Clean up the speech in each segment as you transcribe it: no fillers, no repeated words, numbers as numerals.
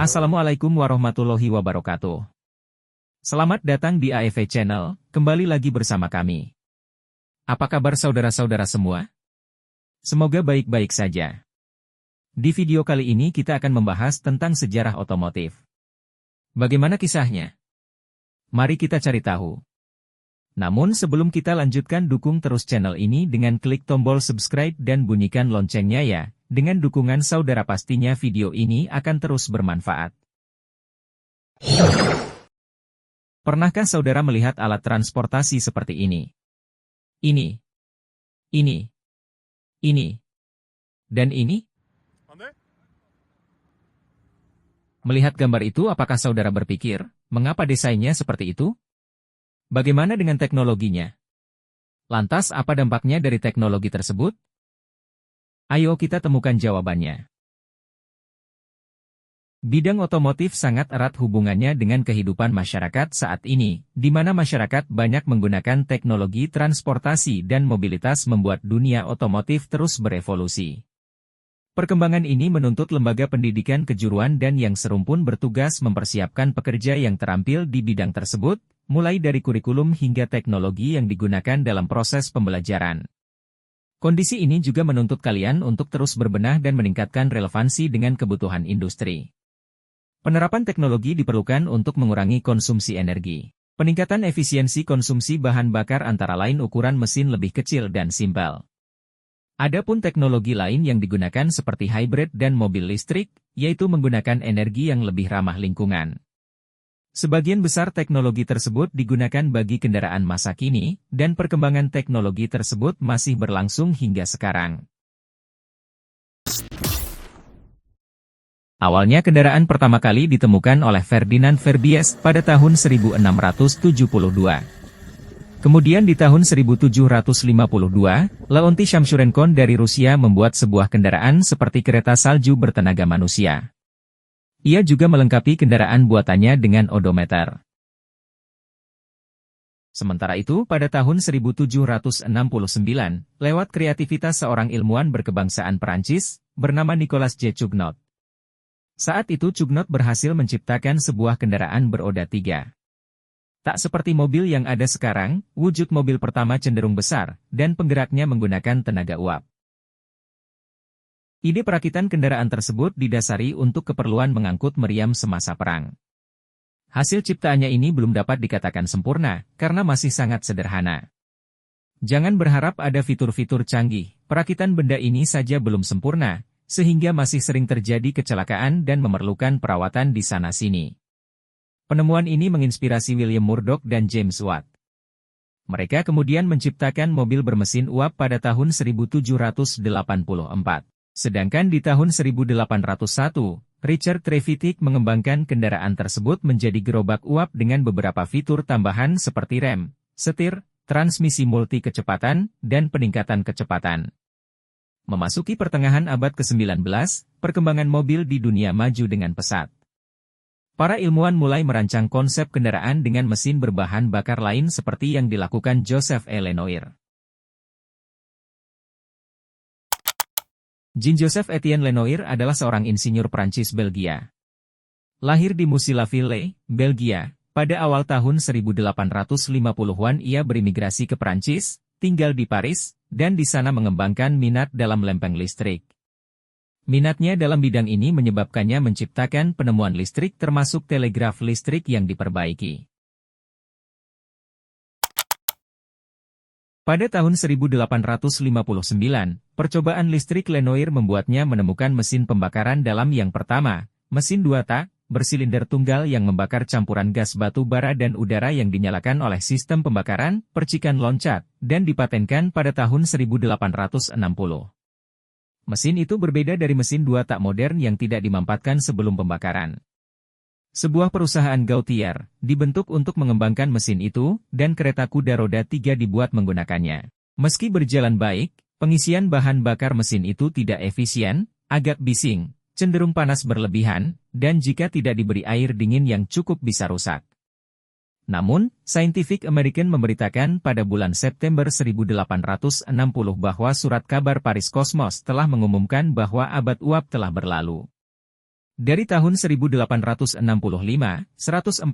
Assalamualaikum warahmatullahi wabarakatuh. Selamat datang di AEV Channel, kembali lagi bersama kami. Apa kabar saudara-saudara semua? Semoga baik-baik saja. Di video kali ini kita akan membahas tentang sejarah otomotif. Bagaimana kisahnya? Mari kita cari tahu. Namun sebelum kita lanjutkan, dukung terus channel ini dengan klik tombol subscribe dan bunyikan loncengnya ya. Dengan dukungan saudara pastinya video ini akan terus bermanfaat. Pernahkah saudara melihat alat transportasi seperti ini? Ini, dan ini? Melihat gambar itu, apakah saudara berpikir, mengapa desainnya seperti itu? Bagaimana dengan teknologinya? Lantas apa dampaknya dari teknologi tersebut? Ayo kita temukan jawabannya. Bidang otomotif sangat erat hubungannya dengan kehidupan masyarakat saat ini, di mana masyarakat banyak menggunakan teknologi transportasi dan mobilitas membuat dunia otomotif terus berevolusi. Perkembangan ini menuntut lembaga pendidikan kejuruan dan yang serumpun bertugas mempersiapkan pekerja yang terampil di bidang tersebut, mulai dari kurikulum hingga teknologi yang digunakan dalam proses pembelajaran. Kondisi ini juga menuntut kalian untuk terus berbenah dan meningkatkan relevansi dengan kebutuhan industri. Penerapan teknologi diperlukan untuk mengurangi konsumsi energi. Peningkatan efisiensi konsumsi bahan bakar antara lain ukuran mesin lebih kecil dan simpel. Adapun teknologi lain yang digunakan seperti hybrid dan mobil listrik, yaitu menggunakan energi yang lebih ramah lingkungan. Sebagian besar teknologi tersebut digunakan bagi kendaraan masa kini, dan perkembangan teknologi tersebut masih berlangsung hingga sekarang. Awalnya kendaraan pertama kali ditemukan oleh Ferdinand Verbies pada tahun 1672. Kemudian di tahun 1752, Leonti Shamshurenkon dari Rusia membuat sebuah kendaraan seperti kereta salju bertenaga manusia. Ia juga melengkapi kendaraan buatannya dengan odometer. Sementara itu, pada tahun 1769, lewat kreativitas seorang ilmuwan berkebangsaan Perancis, bernama Nicolas J. Cugnot. Saat itu Cugnot berhasil menciptakan sebuah kendaraan beroda 3. Tak seperti mobil yang ada sekarang, wujud mobil pertama cenderung besar, dan penggeraknya menggunakan tenaga uap. Ide perakitan kendaraan tersebut didasari untuk keperluan mengangkut meriam semasa perang. Hasil ciptaannya ini belum dapat dikatakan sempurna, karena masih sangat sederhana. Jangan berharap ada fitur-fitur canggih, perakitan benda ini saja belum sempurna, sehingga masih sering terjadi kecelakaan dan memerlukan perawatan di sana-sini. Penemuan ini menginspirasi William Murdoch dan James Watt. Mereka kemudian menciptakan mobil bermesin uap pada tahun 1784. Sedangkan di tahun 1801, Richard Trevithick mengembangkan kendaraan tersebut menjadi gerobak uap dengan beberapa fitur tambahan seperti rem, setir, transmisi multi kecepatan, dan peningkatan kecepatan. Memasuki pertengahan abad ke-19, perkembangan mobil di dunia maju dengan pesat. Para ilmuwan mulai merancang konsep kendaraan dengan mesin berbahan bakar lain seperti yang dilakukan Joseph E. Lenoir. Jean-Joseph Etienne Lenoir adalah seorang insinyur Prancis Belgia. Lahir di Moussy-la-Ville, Belgia, pada awal tahun 1850-an ia berimigrasi ke Prancis, tinggal di Paris, dan di sana mengembangkan minat dalam lempeng listrik. Minatnya dalam bidang ini menyebabkannya menciptakan penemuan listrik termasuk telegraf listrik yang diperbaiki. Pada tahun 1859, percobaan listrik Lenoir membuatnya menemukan mesin pembakaran dalam yang pertama, mesin 2 tak, bersilinder tunggal yang membakar campuran gas batu bara dan udara yang dinyalakan oleh sistem pembakaran, percikan loncat, dan dipatenkan pada tahun 1860. Mesin itu berbeda dari mesin 2 tak modern yang tidak dimampatkan sebelum pembakaran. Sebuah perusahaan Gautier dibentuk untuk mengembangkan mesin itu, dan kereta kuda roda 3 dibuat menggunakannya. Meski berjalan baik, pengisian bahan bakar mesin itu tidak efisien, agak bising, cenderung panas berlebihan, dan jika tidak diberi air dingin yang cukup bisa rusak. Namun, Scientific American memberitakan pada bulan September 1860 bahwa surat kabar Paris Cosmos telah mengumumkan bahwa abad uap telah berlalu. Dari tahun 1865, 143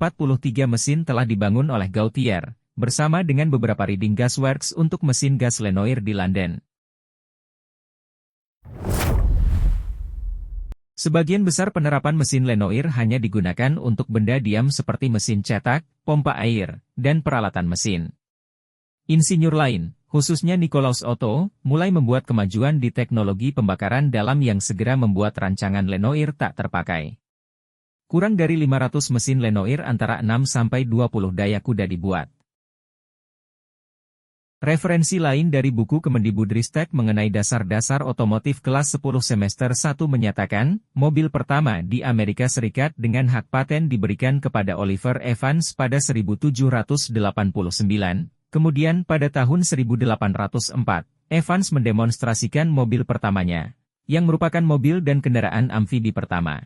mesin telah dibangun oleh Gautier, bersama dengan beberapa Reading Gas Works untuk mesin gas Lenoir di London. Sebagian besar penerapan mesin Lenoir hanya digunakan untuk benda diam seperti mesin cetak, pompa air, dan peralatan mesin. Insinyur lain, khususnya Nikolaus Otto, mulai membuat kemajuan di teknologi pembakaran dalam yang segera membuat rancangan Lenoir tak terpakai. Kurang dari 500 mesin Lenoir antara 6-20 daya kuda dibuat. Referensi lain dari buku Kemendibudristek mengenai dasar-dasar otomotif kelas 10 semester 1 menyatakan, mobil pertama di Amerika Serikat dengan hak paten diberikan kepada Oliver Evans pada 1789. Kemudian pada tahun 1804, Evans mendemonstrasikan mobil pertamanya, yang merupakan mobil dan kendaraan amfibi pertama.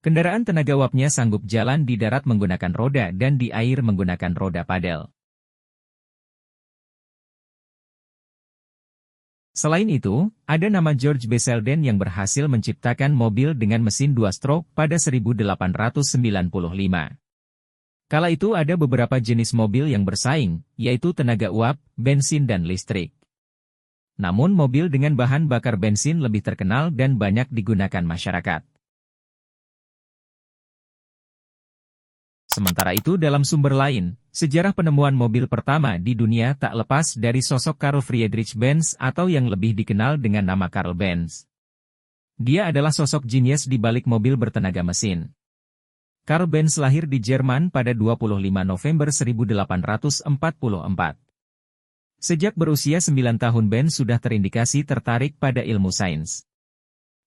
Kendaraan tenaga uapnya sanggup jalan di darat menggunakan roda dan di air menggunakan roda padel. Selain itu, ada nama George B. Selden yang berhasil menciptakan mobil dengan mesin 2-stroke pada 1895. Kala itu ada beberapa jenis mobil yang bersaing, yaitu tenaga uap, bensin dan listrik. Namun mobil dengan bahan bakar bensin lebih terkenal dan banyak digunakan masyarakat. Sementara itu dalam sumber lain, sejarah penemuan mobil pertama di dunia tak lepas dari sosok Karl Friedrich Benz atau yang lebih dikenal dengan nama Karl Benz. Dia adalah sosok jenius di balik mobil bertenaga mesin. Karl Benz lahir di Jerman pada 25 November 1844. Sejak berusia 9 tahun Benz sudah terindikasi tertarik pada ilmu sains.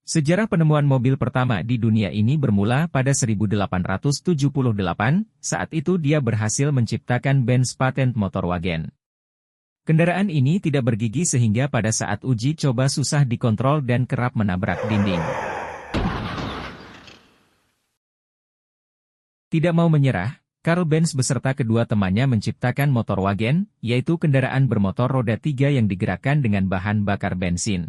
Sejarah penemuan mobil pertama di dunia ini bermula pada 1878, saat itu dia berhasil menciptakan Benz Patent Motorwagen. Kendaraan ini tidak bergigi sehingga pada saat uji coba susah dikontrol dan kerap menabrak dinding. Tidak mau menyerah, Karl Benz beserta kedua temannya menciptakan Motorwagen, yaitu kendaraan bermotor roda 3 yang digerakkan dengan bahan bakar bensin.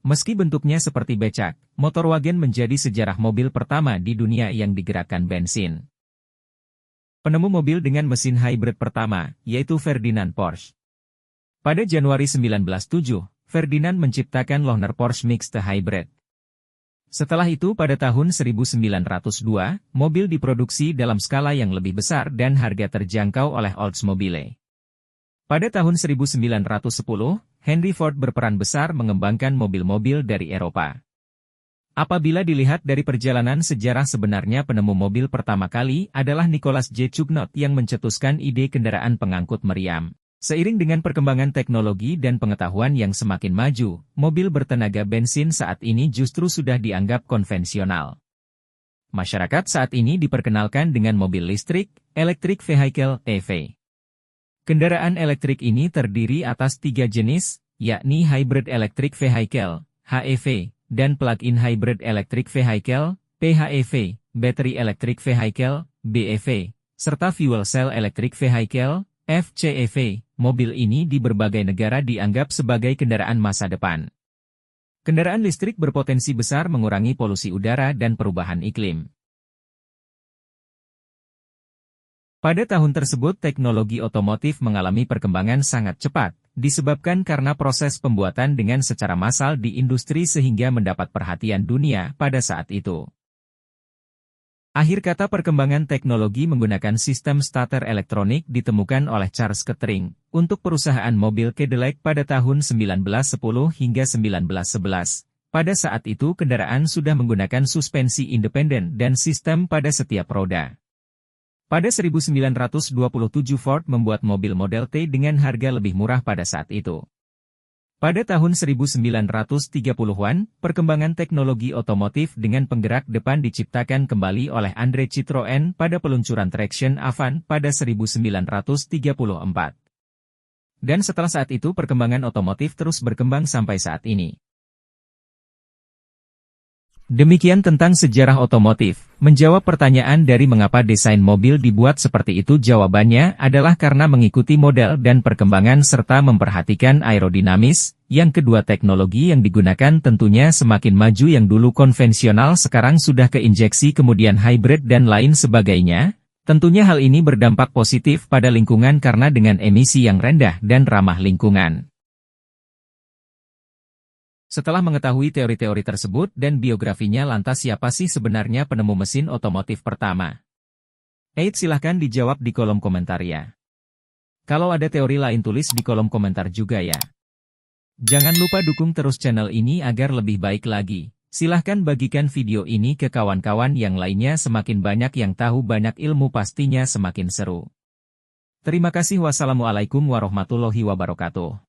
Meski bentuknya seperti becak, Motorwagen menjadi sejarah mobil pertama di dunia yang digerakkan bensin. Penemu mobil dengan mesin hybrid pertama, yaitu Ferdinand Porsche. Pada Januari 1907, Ferdinand menciptakan Lohner Porsche Mixte Hybrid. Setelah itu pada tahun 1902, mobil diproduksi dalam skala yang lebih besar dan harga terjangkau oleh Oldsmobile. Pada tahun 1910, Henry Ford berperan besar mengembangkan mobil-mobil dari Eropa. Apabila dilihat dari perjalanan sejarah sebenarnya penemu mobil pertama kali adalah Nicholas J. Cugnot yang mencetuskan ide kendaraan pengangkut meriam. Seiring dengan perkembangan teknologi dan pengetahuan yang semakin maju, mobil bertenaga bensin saat ini justru sudah dianggap konvensional. Masyarakat saat ini diperkenalkan dengan mobil listrik, electric vehicle (EV). Kendaraan elektrik ini terdiri atas 3 jenis, yakni Hybrid Electric Vehicle, HEV, dan Plug-in Hybrid Electric Vehicle, PHEV, Battery Electric Vehicle, BEV, serta Fuel Cell Electric Vehicle, FCEV. Mobil ini di berbagai negara dianggap sebagai kendaraan masa depan. Kendaraan listrik berpotensi besar mengurangi polusi udara dan perubahan iklim. Pada tahun tersebut teknologi otomotif mengalami perkembangan sangat cepat, disebabkan karena proses pembuatan dengan secara massal di industri sehingga mendapat perhatian dunia pada saat itu. Akhir kata perkembangan teknologi menggunakan sistem starter elektronik ditemukan oleh Charles Kettering untuk perusahaan mobil Cadillac pada tahun 1910 hingga 1911. Pada saat itu kendaraan sudah menggunakan suspensi independen dan sistem pada setiap roda. Pada 1927 Ford membuat mobil Model T dengan harga lebih murah pada saat itu. Pada tahun 1930-an, perkembangan teknologi otomotif dengan penggerak depan diciptakan kembali oleh André Citroën pada peluncuran Traction Avant pada 1934. Dan setelah saat itu perkembangan otomotif terus berkembang sampai saat ini. Demikian tentang sejarah otomotif. Menjawab pertanyaan dari mengapa desain mobil dibuat seperti itu, jawabannya adalah karena mengikuti model dan perkembangan serta memperhatikan aerodinamis. Yang kedua, teknologi yang digunakan tentunya semakin maju, yang dulu konvensional sekarang sudah keinjeksi kemudian hybrid dan lain sebagainya. Tentunya hal ini berdampak positif pada lingkungan karena dengan emisi yang rendah dan ramah lingkungan. Setelah mengetahui teori-teori tersebut dan biografinya, lantas siapa sih sebenarnya penemu mesin otomotif pertama? Silahkan dijawab di kolom komentar ya. Kalau ada teori lain tulis di kolom komentar juga ya. Jangan lupa dukung terus channel ini agar lebih baik lagi. Silahkan bagikan video ini ke kawan-kawan yang lainnya, semakin banyak yang tahu banyak ilmu pastinya semakin seru. Terima kasih. Wassalamualaikum warahmatullahi wabarakatuh.